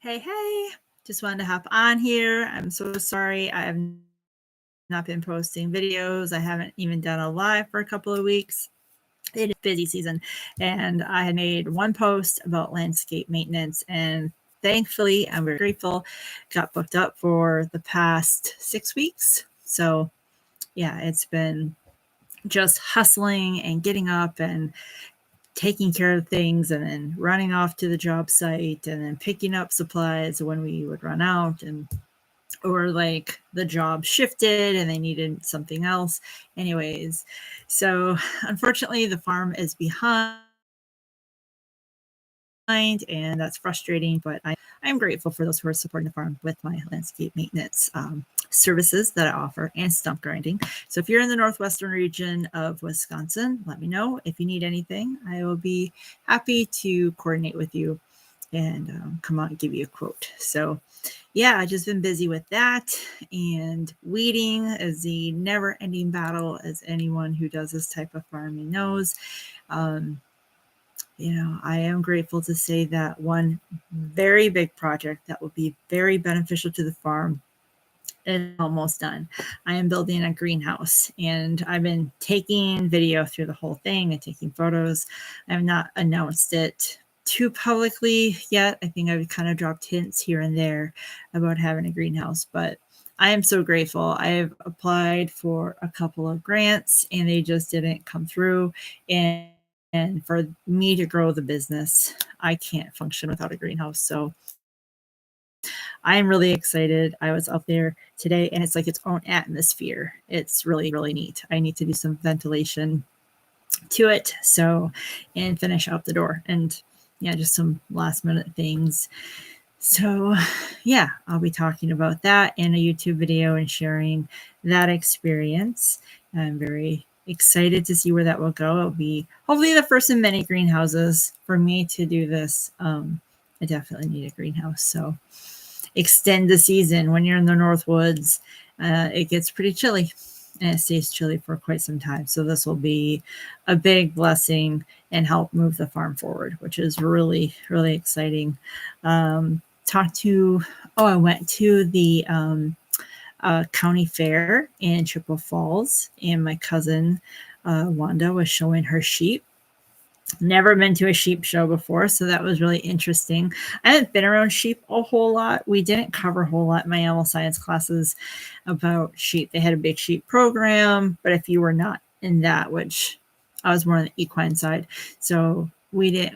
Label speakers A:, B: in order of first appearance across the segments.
A: Hey, just wanted to hop on here. I'm so sorry. I have not been posting videos. I haven't even done a live for a couple of weeks. It is busy season, and I had made one post about landscape maintenance, and thankfully, I'm very grateful, got booked up for the past 6 weeks. So, yeah, it's been just hustling and getting up and taking care of things and then running off to the job site and then picking up supplies when we would run out, and or like the job shifted and they needed something else. Anyways, so unfortunately the farm is behind, and that's frustrating, but I'm grateful for those who are supporting the farm with my landscape maintenance services that I offer and stump grinding. So if you're in the northwestern region of Wisconsin, let me know if you need anything. I will be happy to coordinate with you and come out and give you a quote. So yeah, I've just been busy with that, and weeding is the never ending battle, as anyone who does this type of farming knows. I am grateful to say that one very big project that will be very beneficial to the farm is almost done. I am building a greenhouse, and I've been taking video through the whole thing and taking photos. I have not announced it too publicly yet. I think I've kind of dropped hints here and there about having a greenhouse, but I am so grateful. I've applied for a couple of grants and they just didn't come through. And for me to grow the business, I can't function without a greenhouse. So I am really excited. I was out there today and it's like its own atmosphere. It's really, really neat. I need to do some ventilation to it. And finish out the door, and yeah, just some last minute things. So yeah, I'll be talking about that in a YouTube video and sharing that experience. I'm very excited to see where that will go. It'll be hopefully the first of many greenhouses for me to do this. I definitely need a greenhouse. So extend the season. When you're in the North Woods, it gets pretty chilly and it stays chilly for quite some time. So this will be a big blessing and help move the farm forward, which is really, really exciting. I went to the county fair in Chippewa Falls, and my cousin Wanda was showing her sheep. Never been to a sheep show before, so that was really interesting. I haven't been around sheep a whole lot. We didn't cover a whole lot in my animal science classes about sheep. They had a big sheep program, but if you were not in that, which I was more on the equine side, so we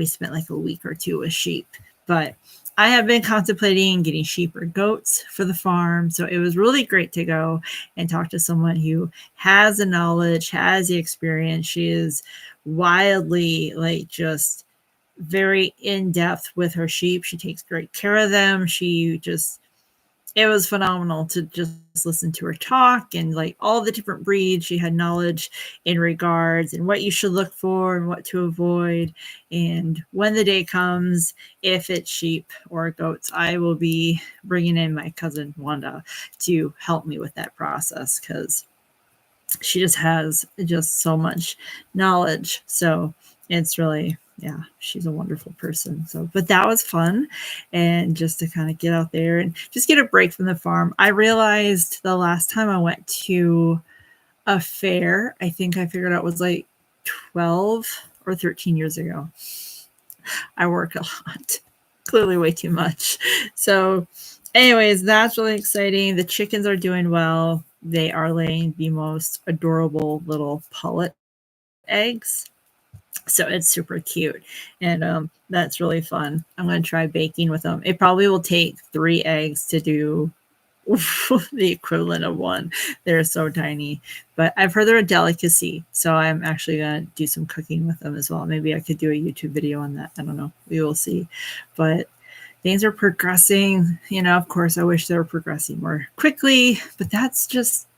A: spent like a week or two with sheep. But I have been contemplating getting sheep or goats for the farm, so it was really great to go and talk to someone who has the knowledge, has the experience. She is wildly, like, just very in depth with her sheep. She takes great care of them. It was phenomenal to just listen to her talk, and like all the different breeds. She had knowledge in regards and what you should look for and what to avoid. And when the day comes, if it's sheep or goats, I will be bringing in my cousin Wanda to help me with that process, because she just has just so much knowledge. So it's really, yeah, she's a wonderful person. So, but that was fun. And just to kind of get out there and just get a break from the farm. I realized the last time I went to a fair, I think I figured out was like 12 or 13 years ago. I work a lot, clearly way too much. So anyways, that's really exciting. The chickens are doing well. They are laying the most adorable little pullet eggs. So it's super cute. And that's really fun. I'm going to try baking with them. It probably will take 3 eggs to do the equivalent of one. They're so tiny. But I've heard they're a delicacy. So I'm actually going to do some cooking with them as well. Maybe I could do a YouTube video on that. I don't know. We will see. But things are progressing. Of course, I wish they were progressing more quickly, but that's just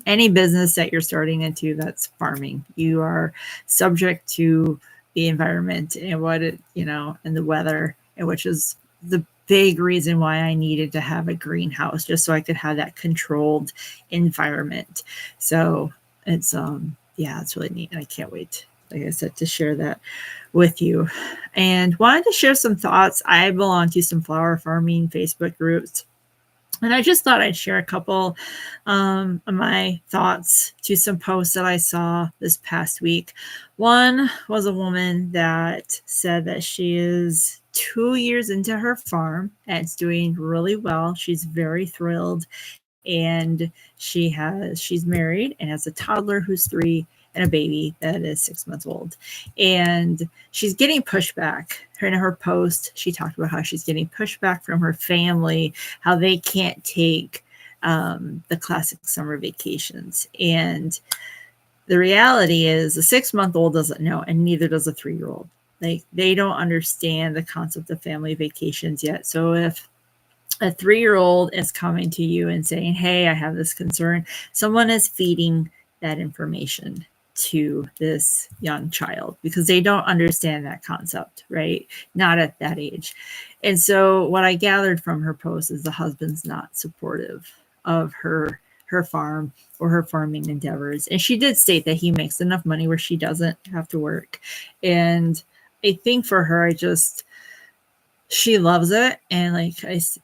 A: any business that you're starting into that's farming. You are subject to the environment and and the weather, and which is the big reason why I needed to have a greenhouse, just so I could have that controlled environment. So it's really neat, and I can't wait like I said, to share that with you. And wanted to share some thoughts. I belong to some flower farming Facebook groups. And I just thought I'd share a couple of my thoughts to some posts that I saw this past week. One was a woman that said that she is 2 years into her farm and it's doing really well. She's very thrilled, and she's married and has a toddler who's 3 and a baby that is 6 months old. And she's getting pushback. In her post, she talked about how she's getting pushback from her family, how they can't take the classic summer vacations. And the reality is, a 6-month-old doesn't know, and neither does a 3-year-old. Like, they don't understand the concept of family vacations yet. So if a 3-year-old is coming to you and saying, hey, I have this concern, someone is feeding that information to this young child because they don't understand that concept, right? Not at that age. And so what I gathered from her post is the husband's not supportive of her farm or her farming endeavors. And she did state that he makes enough money where she doesn't have to work. And I think for her, she loves it. And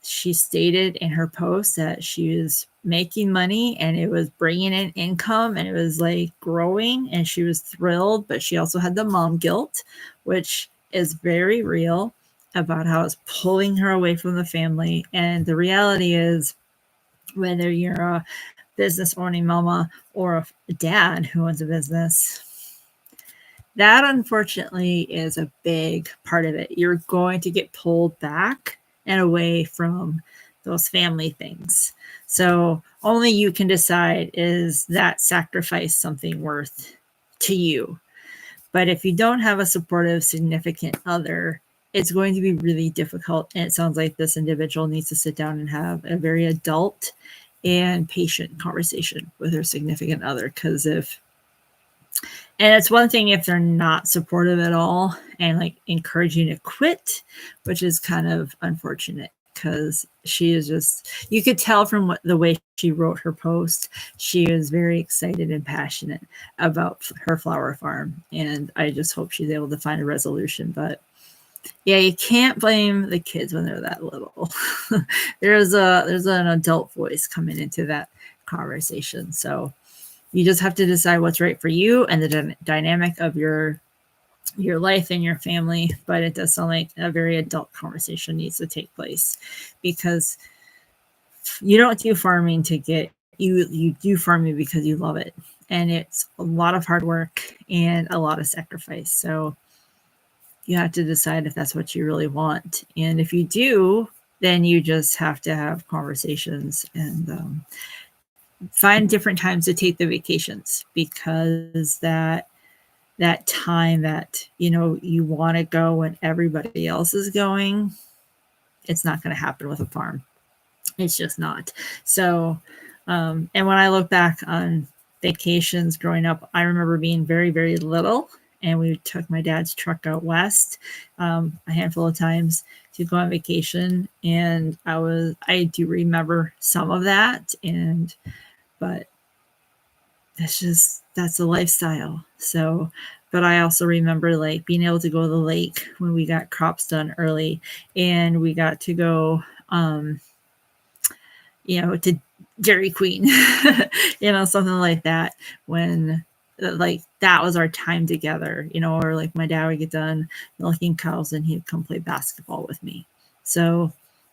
A: she stated in her post that she was making money and it was bringing in income and it was like growing and she was thrilled, but she also had the mom guilt, which is very real, about how it's pulling her away from the family. And the reality is, whether you're a business owning mama or a dad who owns a business, that unfortunately is a big part of it. You're going to get pulled back and away from those family things. So only you can decide, is that sacrifice something worth to you? But if you don't have a supportive significant other, it's going to be really difficult. And it sounds like this individual needs to sit down and have a very adult and patient conversation with her significant other. And it's one thing if they're not supportive at all and like encouraging to quit, which is kind of unfortunate because she is just, you could tell from the way she wrote her post, she is very excited and passionate about her flower farm. And I just hope she's able to find a resolution. But yeah, you can't blame the kids when they're that little. there's an adult voice coming into that conversation. So you just have to decide what's right for you and the dynamic of your life and your family. But it does sound like a very adult conversation needs to take place, because you don't do farming to get, you do farming because you love it. And it's a lot of hard work and a lot of sacrifice. So you have to decide if that's what you really want. And if you do, then you just have to have conversations and find different times to take the vacations, because that time that, you want to go when everybody else is going, it's not going to happen with a farm. It's just not. So, and when I look back on vacations growing up, I remember being very, very little, and we took my dad's truck out west a handful of times to go on vacation. And I do remember some of that, but that's a lifestyle. So, but I also remember like being able to go to the lake when we got crops done early, and we got to go, to Dairy Queen, something like that, when like that was our time together, or like my dad would get done milking cows and he'd come play basketball with me. So,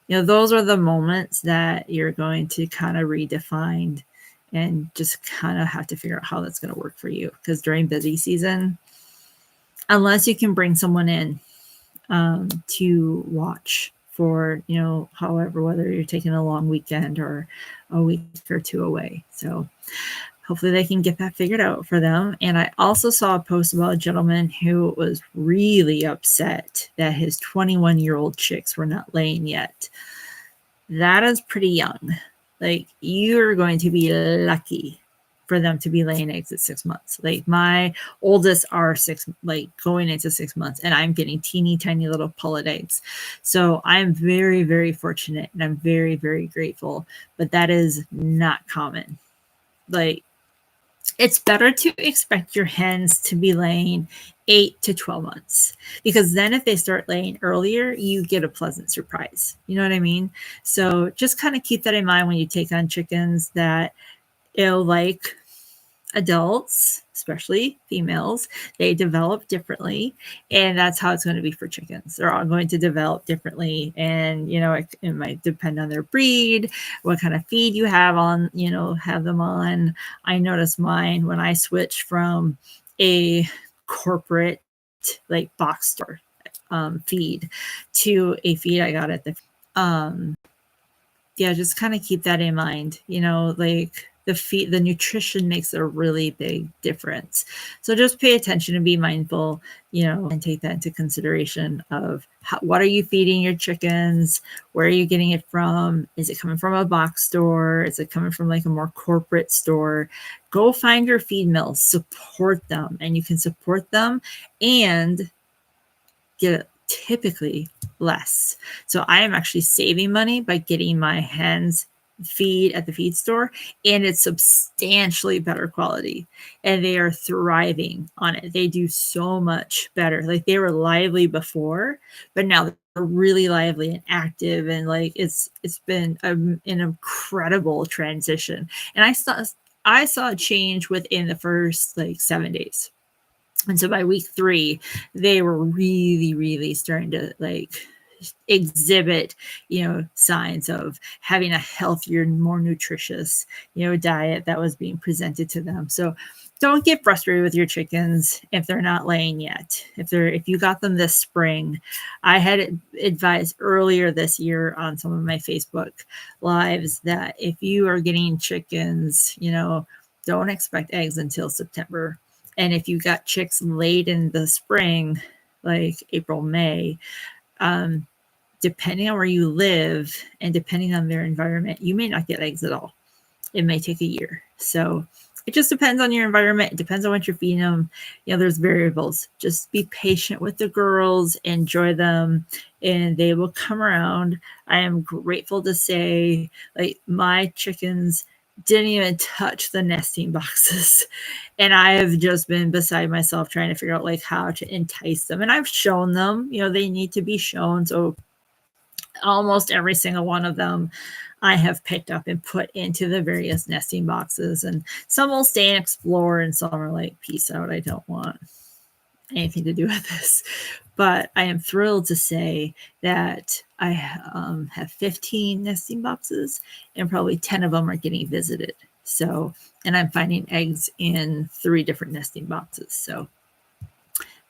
A: those are the moments that you're going to kind of redefine and just kind of have to figure out how that's going to work for you. Because during busy season, unless you can bring someone in to watch for, however, whether you're taking a long weekend or a week or two away. So hopefully they can get that figured out for them. And I also saw a post about a gentleman who was really upset that his 21-year-old chicks were not laying yet. That is pretty young. Like, you're going to be lucky for them to be laying eggs at 6 months. Like, my oldest are going into 6 months, and I'm getting teeny tiny little pullet eggs. So I'm very, very fortunate, and I'm very, very grateful. But that is not common. Like, it's better to expect your hens to be laying 8 to 12 months, because then if they start laying earlier, you get a pleasant surprise. You know what I mean? So just kind of keep that in mind when you take on chickens, that like adults, especially females, they develop differently, and that's how it's going to be for chickens. They're all going to develop differently, and it might depend on their breed, what kind of feed you have on, have them on. I noticed mine when I switched from a corporate like box store feed to a feed I got at the yeah, just kind of keep that in mind. Like the nutrition makes a really big difference. So just pay attention and be mindful, and take that into consideration of what are you feeding your chickens? Where are you getting it from? Is it coming from a box store? Is it coming from like a more corporate store? Go find your feed mills, support them, and you can support them and get typically less. So I am actually saving money by getting my hens feed at the feed store, and it's substantially better quality, and they are thriving on it. They do so much better. Like, they were lively before, but now they're really lively and active, and like it's been an incredible transition. And I saw a change within the first like 7 days. And so by week 3, they were really, really starting to like exhibit, signs of having a healthier, more nutritious, diet that was being presented to them. So don't get frustrated with your chickens if they're not laying yet. If you got them this spring, I had advised earlier this year on some of my Facebook lives that if you are getting chickens, don't expect eggs until September. And if you got chicks late in the spring, like April, May, depending on where you live and depending on their environment, you may not get eggs at all. It may take a year. So it just depends on your environment. It depends on what you're feeding them. There's variables. Just be patient with the girls, enjoy them, and they will come around. I am grateful to say, like, my chickens didn't even touch the nesting boxes. And I have just been beside myself trying to figure out like how to entice them. And I've shown them, they need to be shown. So almost every single one of them I have picked up and put into the various nesting boxes. And some will stay and explore, and some are like, peace out, I don't want anything to do with this. But I am thrilled to say that I have 15 nesting boxes, and probably 10 of them are getting visited. So, and I'm finding eggs in 3 different nesting boxes. So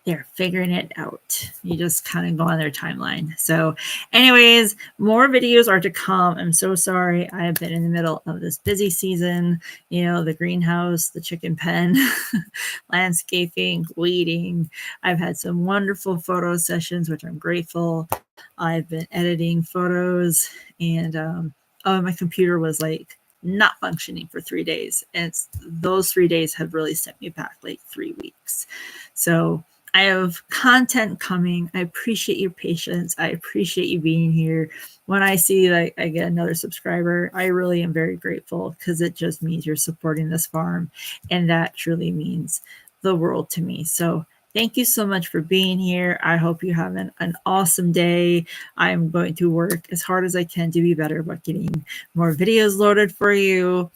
A: they're figuring it out. You just kind of go on their timeline. So anyways, more videos are to come. I'm so sorry. I have been in the middle of this busy season, the greenhouse, the chicken pen, landscaping, weeding. I've had some wonderful photo sessions, which I'm grateful. I've been editing photos, and my computer was like not functioning for 3 days. And those 3 days have really set me back like 3 weeks. So I have content coming. I appreciate your patience. I appreciate you being here. When I see like I get another subscriber, I really am very grateful, because it just means you're supporting this farm, and that truly means the world to me. So thank you so much for being here. I hope you have an awesome day. I'm going to work as hard as I can to be better about getting more videos loaded for you.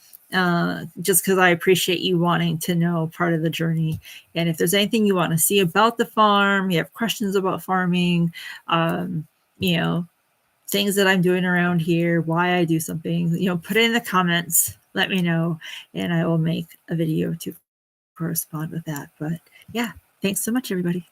A: Just because I appreciate you wanting to know part of the journey. And if there's anything you want to see about the farm, you have questions about farming, things that I'm doing around here, why I do something, put it in the comments, let me know, and I will make a video to correspond with that. But yeah, thanks so much, everybody.